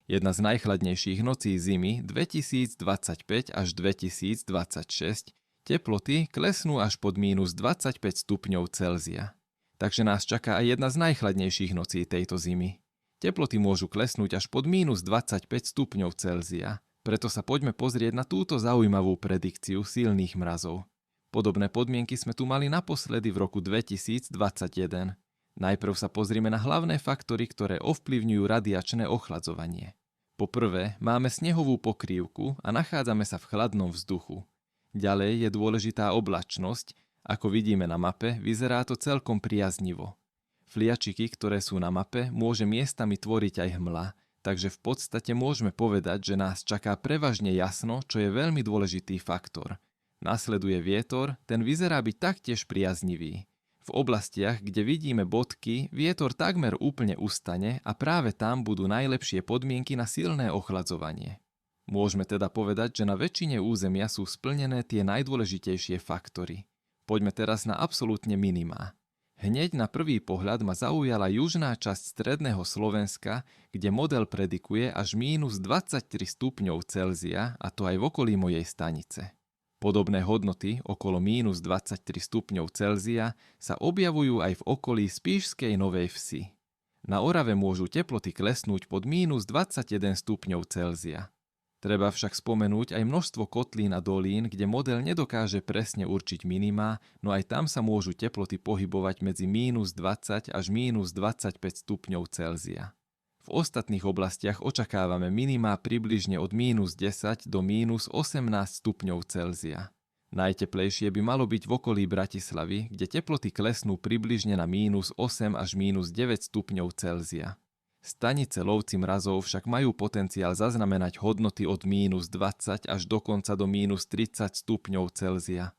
Jedna z najchladnejších nocí zimy 2025 až 2026 teploty klesnú až pod -25 stupňov Celzia. Takže nás čaká aj jedna z najchladnejších nocí tejto zimy. Teploty môžu klesnúť až pod -25 stupňov Celzia, preto sa poďme pozrieť na túto zaujímavú predikciu silných mrazov. Podobné podmienky sme tu mali naposledy v roku 2021. Najprv sa pozrime na hlavné faktory, ktoré ovplyvňujú radiačné ochladzovanie. Po prvé, máme snehovú pokrývku a nachádzame sa v chladnom vzduchu. Ďalej je dôležitá oblačnosť, ako vidíme na mape, vyzerá to celkom priaznivo. Fliačiky, ktoré sú na mape, môže miestami tvoriť aj hmla, takže v podstate môžeme povedať, že nás čaká prevažne jasno, čo je veľmi dôležitý faktor. Nasleduje vietor, ten vyzerá byť taktiež priaznivý. V oblastiach, kde vidíme bodky, vietor takmer úplne ustane a práve tam budú najlepšie podmienky na silné ochladzovanie. Môžeme teda povedať, že na väčšine územia sú splnené tie najdôležitejšie faktory. Poďme teraz na absolútne minimá. Hneď na prvý pohľad ma zaujala južná časť stredného Slovenska, kde model predikuje až -23 stupňov Celzia, a to aj v okolí mojej stanice. Podobné hodnoty okolo -23 stupňov Celzia sa objavujú aj v okolí Spišskej Novej Vsi. Na Orave môžu teploty klesnúť pod -21 stupňov Celzia. Treba však spomenúť aj množstvo kotlín a dolín, kde model nedokáže presne určiť minimá, no aj tam sa môžu teploty pohybovať medzi -20 až -25 stupňov Celzia. V ostatných oblastiach očakávame minimá približne od -10 do -18 stupňov Celzia. Najteplejšie by malo byť v okolí Bratislavy, kde teploty klesnú približne na -8 až -9 stupňov Celzia. Stanice lovci mrazov však majú potenciál zaznamenať hodnoty od -20 až dokonca do -30 stupňov Celzia.